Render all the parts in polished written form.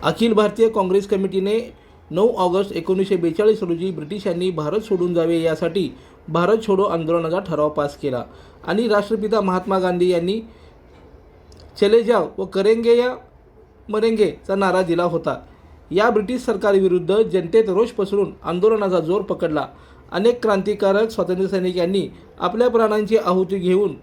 अखिल भारतीय काँग्रेस कमिटीने 9 ऑगस्ट 1942 रोजी ब्रिटिशांनी भारत सोडून जावे यासाठी भारत छोडो आंदोलनाचा ठराव पास केला आणि राष्ट्रपिता महात्मा गांधी यांनी चले जाओ व करेंगे या मरेंगे चा नारा दिला होता। या ब्रिटिश सरकारविरुद्ध जनतेत रोष पसरून आंदोलनाचा जोर पकडला। अनेक क्रांतिकारक स्वातंत्र्य सैनिकांनी आपल्या प्राणांची आहुती घेऊन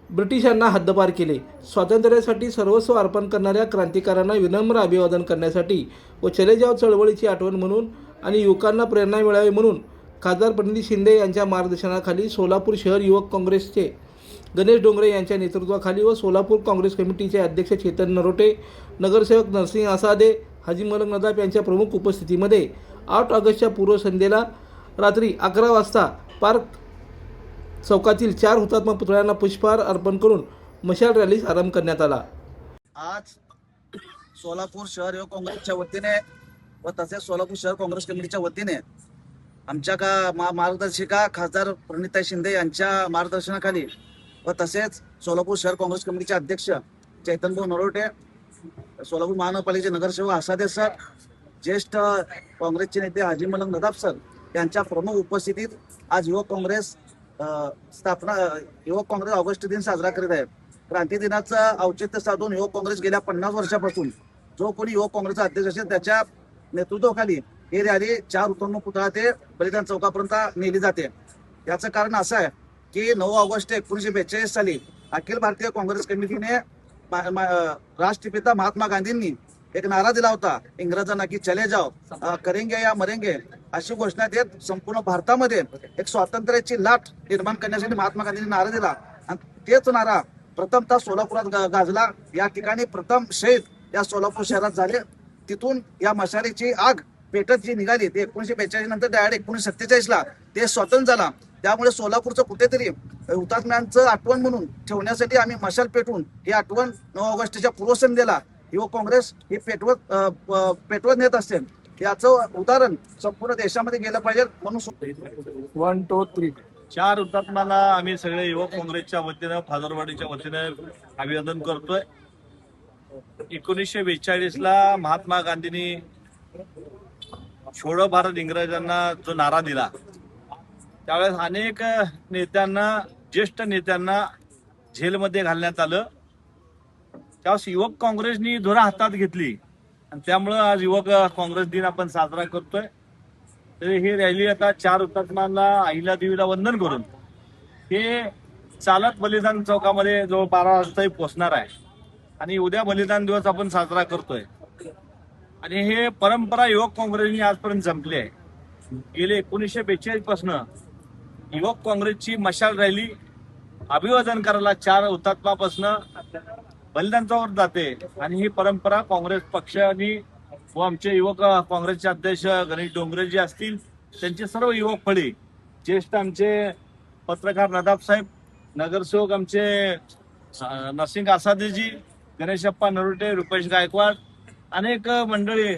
ब्रिटिशांना हद्दपार केले। स्वातंत्र्यासाठी सर्वस्व अर्पण करणाऱ्या क्रांतिकारांना विनम्र अभिवादन करण्यासाठी व चले जाओ चळवळीची आठवण म्हणून आणि युवकांना प्रेरणा मिळावी म्हणून खासदार प्रणिती शिंदे यांच्या मार्गदर्शनाखाली सोलापूर शहर युवक काँग्रेसचे गणेश डोंगरे यांच्या नेतृत्वाखाली व सोलापूर काँग्रेस कमिटीचे अध्यक्ष चेतन नरोटे, नगरसेवक नरसिंह आसादे, हाजी मलंग नदाफ यांच्या प्रमुख उपस्थितीमध्ये 8 ऑगस्टच्या पूर्वसंध्येला रात्री 11 वाजता पार्क चौकातील 4 हुतात्मा पुतळ्यांना पुष्पहार अर्पण करून मशाल रॅलीस आरंभ करण्यात आला। आज सोलापूर शहर युवक काँग्रेसच्या वतीने व तसेच सोलापूर शहर काँग्रेस कमिटीच्या वतीने आमच्या मार्गदर्शिका खासदार प्रणिता शिंदे यांच्या मार्गदर्शनाखाली व तसेच सोलापूर शहर काँग्रेस कमिटीचे अध्यक्ष चैतनभाऊ नरोटे, सोलापूर महानगरपालिकेचे नगरसेवक आसादे सर, ज्येष्ठ काँग्रेसचे नेते हाजी मलंग नदाफ सर यांच्या प्रमुख उपस्थितीत आज युवक काँग्रेस युवक काँग्रेस ऑगस्ट दिन साजरा करीत आहे। क्रांती दिनाचं औचित्य साधून युवक काँग्रेस गेल्या 50 वर्षापासून जो कोणी युवक काँग्रेसचा अध्यक्ष असेल त्याच्या नेतृत्वाखाली ही रॅली 4 हुतात्मा पुतळा ते बलिदान चौकापर्यंत नेली जाते। याचं कारण असं आहे की 9 ऑगस्ट 1942 साली अखिल भारतीय काँग्रेस कमिटीने राष्ट्रपिता महात्मा गांधींनी एक नारा दिला होता, इंग्रजांना की चले जाओ करेंगे या मरेंगे अशी घोषणा देत संपूर्ण भारतामध्ये एक स्वातंत्र्याची लाट निर्माण करण्यासाठी महात्मा गांधींनी नारा दिला आणि तेच नारा प्रथमतः सोलापुरात गाजला। या ठिकाणी प्रथम शहीद या सोलापूर शहरात झाले। तिथून या मशालीची आग पेटत जी निघाली ते 1942 नंतर डायरेक्ट 1947 ला ते स्वतंत्र झाला। त्यामुळे सोलापूरचं कुठेतरी हुतात्म्यांचं आठवण म्हणून ठेवण्यासाठी आम्ही मशाल पेटवून ही आठवण 9 ऑगस्टच्या पूर्वसंध्येला युवक काँग्रेस ही पेटवत नेत असते। याचं उदाहरण संपूर्ण देशामध्ये गेलं पाहिजे म्हणून 1 2 3 4 हुतात्म्याला आम्ही सगळे युवक काँग्रेसच्या वतीने फादरवाडीच्या वतीने अभिवादन करतोय। 1942 ला महात्मा गांधींनी छोडो भारत इंग्रजांना जो नारा दिला त्यावेळेस अनेक नेत्यांना, ज्येष्ठ नेत्यांना जेलमध्ये घालण्यात आलं। त्यावेळेस युवक काँग्रेसनी धुरा हातात घेतली आणि त्यामुळं आज युवक काँग्रेस दिन आपण साजरा करतोय। तर ही रॅली आता 4 हुतात्म्यांना अहिल्या देवीला वंदन करून हे चालत बलिदान चौकामध्ये जवळ 12 वाजता पोहोचणार आहे आणि उद्या बलिदान दिवस आपण साजरा करतोय। आणि हे परंपरा युवक काँग्रेसनी आजपर्यंत जमली आहे। गेले 1942 पासून युवक काँग्रेसची मशाल रॅली अभिवादन करायला 4 हुतात्म्यापासून बलिदान चौकावर जाते आणि ही परंपरा काँग्रेस पक्षाने व आमचे युवक काँग्रेसचे अध्यक्ष गणेश डोंगरे जे असतील त्यांचे सर्व युवक फळे, ज्येष्ठ आमचे पत्रकार नदाफ साहेब, नगरसेवक आमचे नरसिंह आसादेजी, गणेशप्पा नरोटे, रुपेश गायकवाड, अनेक मंडळी,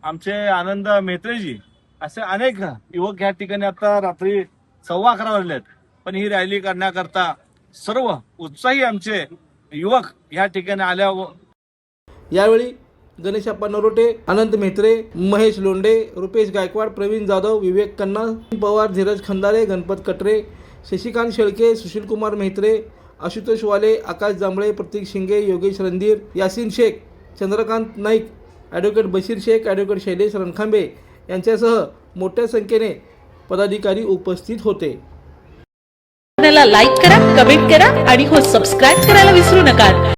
आमचे आनंद मेत्रेजी, असे अनेक युवक या ठिकाणी आता रात्री 11:15 वाजलेत पण ही रॅली करण्याकरता सर्व उत्साही आमचे युवक या ठिकाणी आल्यावर यावेळी गणेशप्पा नरोटे, आनंद मेत्रे, महेश लोंढे, रुपेश गायकवाड, प्रवीण जाधव, विवेक खन्ना, पवार, धीरज खंदारे, गणपत कटरे, शशिकांत शेळके, सुशीलकुमार मेहत्रे, आशुतोष वाले, आकाश जांभळे, प्रतीक शिंगे, योगेश रणधीर, यासीन शेख, चंद्रकांत नाईक, ॲडव्होकेट बशीर शेख, ॲडव्होकेट शैलेश रणखांबे यांच्यासह मोठ्या संख्येने पदाधिकारी उपस्थित होते। लाईक करा, कमेंट करा आणि सबस्क्राईब करायला विसरू नका।